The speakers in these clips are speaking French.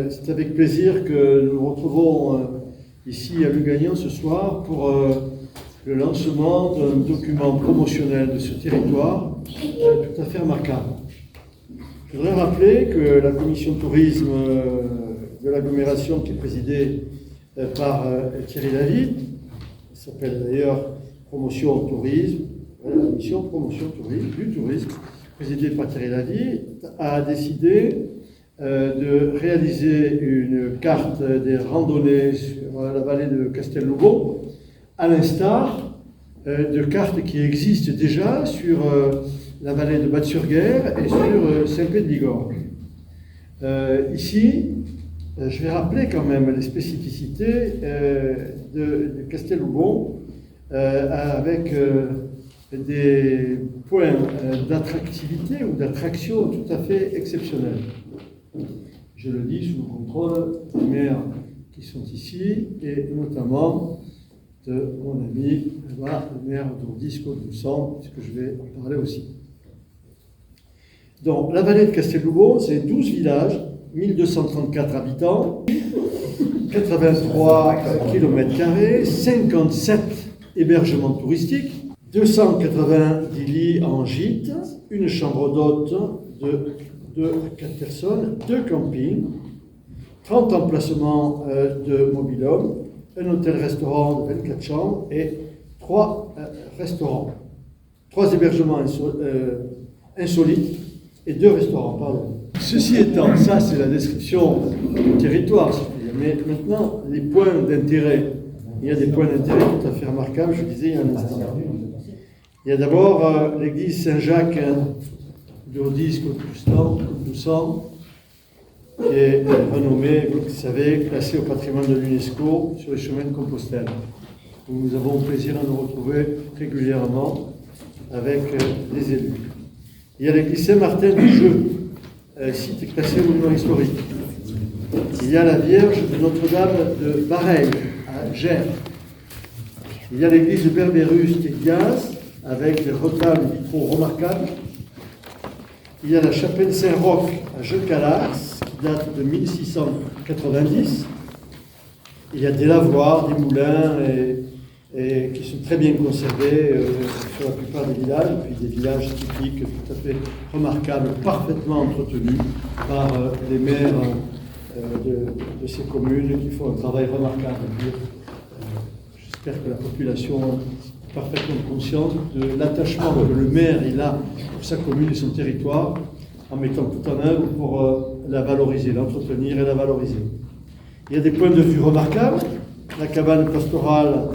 C'est avec plaisir que nous nous retrouvons ici à Lugagnan ce soir pour le lancement d'un document promotionnel de ce territoire tout à fait remarquable. Je voudrais rappeler que la commission tourisme de l'agglomération, qui est présidée par Thierry David, s'appelle d'ailleurs Promotion Tourisme, la mission Promotion Tourisme, du tourisme, présidée par Thierry David, a décidé de réaliser une carte des randonnées sur la vallée de Castelnuovo, à l'instar de cartes qui existent déjà sur la vallée de Batte-sur-Guerre et sur Saint-Pé-de-Bigorre. Ici, je vais rappeler quand même les spécificités de Castelnuovo avec des points d'attractivité ou d'attraction tout à fait exceptionnels. Je le dis sous le contrôle des maires qui sont ici et notamment de mon ami, le maire d'Ordisco-Doussan, puisque je vais en parler aussi. Donc, la vallée de Castelnuovo, c'est 12 villages, 1234 habitants, 83 km², 57 hébergements touristiques, 290 lits en gîte, une chambre d'hôte de 2 à 4 personnes, 2 campings, 30 emplacements de mobil-home, un hôtel-restaurant de 24 chambres et 3 restaurants. 3 hébergements insolites et 2 restaurants, pardon. Ceci étant, ça c'est la description du territoire, si je puis dire. Mais maintenant, les points d'intérêt. Il y a des points d'intérêt tout à fait remarquables, je disais il y a un instant. Il y a d'abord l'église Saint-Jacques d'Ordisco-Doussan, qui est renommée, vous le savez, classée au patrimoine de l'UNESCO sur les chemins de Compostelle, où nous avons plaisir à nous retrouver régulièrement avec les élus. Il y a l'église Saint-Martin du Jeu, site classé monument historique. Il y a la Vierge de Notre-Dame de Bareilles, à Gers. Il y a l'église de Berbérus-Tédias, avec des retables vitraux remarquables. Il y a la chapelle Saint-Roch à Jeucalars, qui date de 1690. Il y a des lavoirs, des moulins, et qui sont très bien conservés sur la plupart des villages, et puis des villages typiques tout à fait remarquables, parfaitement entretenus par les maires de ces communes qui font un travail remarquable. J'espère que la population est parfaitement consciente de l'attachement que le maire il a pour sa commune et son territoire, en mettant tout en œuvre pour la valoriser, l'entretenir et la valoriser. Il y a des points de vue remarquables. La cabane pastorale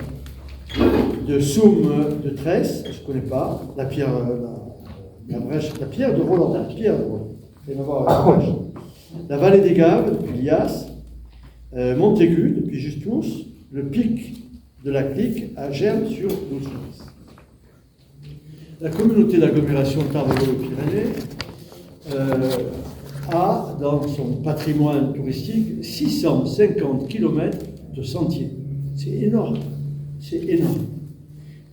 de Soum de Tresse, je ne connais pas, la pierre de Roland, la vallée des Gaves depuis Lias, Montaigu depuis Justous, le pic de la Clique à Germes-sur-Doussan. La communauté d'agglomération Tarbes-Pyrénées a dans son patrimoine touristique 650 km de sentiers. C'est énorme, c'est énorme.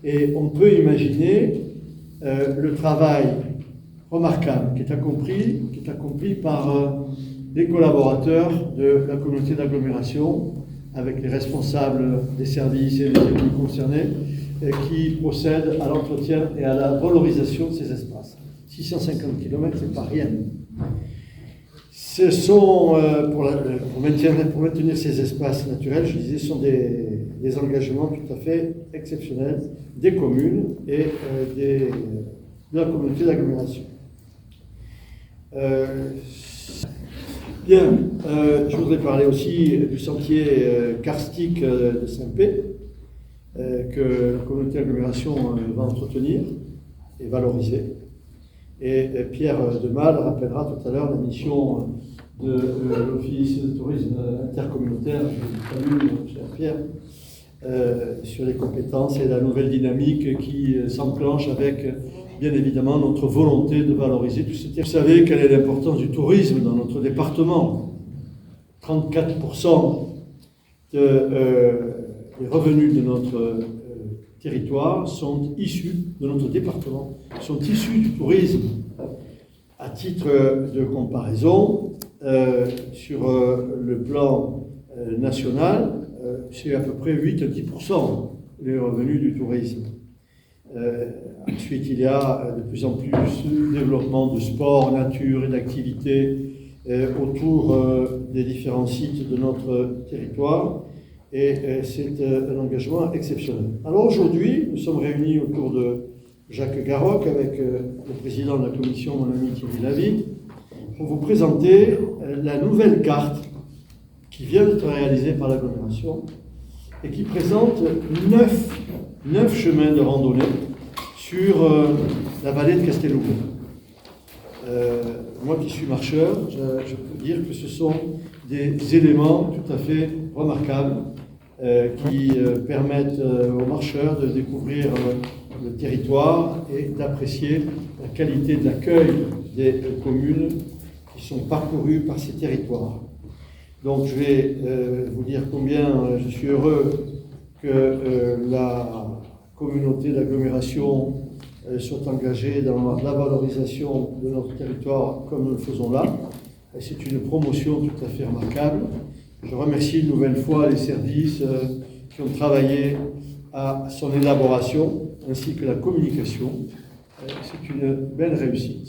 Et on peut imaginer le travail remarquable qui est accompli par les collaborateurs de la communauté d'agglomération, avec les responsables des services et des élus concernés, qui procèdent à l'entretien et à la valorisation de ces espaces. 650 km, c'est pas rien. Ce sont, pour maintenir ces espaces naturels, je disais, ce sont des engagements tout à fait exceptionnels des communes et de la communauté d'agglomération. Bien, je voudrais parler aussi du sentier karstique de Saint-Pé, que la communauté d'agglomération va entretenir et valoriser. Et Pierre Demal rappellera tout à l'heure la mission de l'Office de tourisme intercommunautaire, je salue, cher Pierre, sur les compétences et la nouvelle dynamique qui s'enclenche avec, bien évidemment, notre volonté de valoriser tout ce territoire. Vous savez quelle est l'importance du tourisme dans notre département. 34% des revenus de notre territoire sont issus, de notre département, sont issus du tourisme. À titre de comparaison, sur le plan national, c'est à peu près 8-10% les revenus du tourisme. Ensuite, il y a de plus en plus de développement de sport, nature et d'activités autour des différents sites de notre territoire. Et c'est un engagement exceptionnel. Alors aujourd'hui, nous sommes réunis autour de Jacques Garoc avec le président de la commission, mon ami Thierry Lavie, pour vous présenter la nouvelle carte qui vient d'être réalisée par l'agglomération et qui présente 9 chemins de randonnée sur la vallée de Castellugo. Moi qui suis marcheur, je peux dire que ce sont des éléments tout à fait remarquables qui permettent aux marcheurs de découvrir le territoire et d'apprécier la qualité de l'accueil des communes qui sont parcourues par ces territoires. Donc je vais vous dire combien je suis heureux que la communauté d'agglomération soit engagée dans la valorisation de notre territoire comme nous le faisons là. Et c'est une promotion tout à fait remarquable. Je remercie une nouvelle fois les services qui ont travaillé à son élaboration, ainsi que la communication. C'est une belle réussite.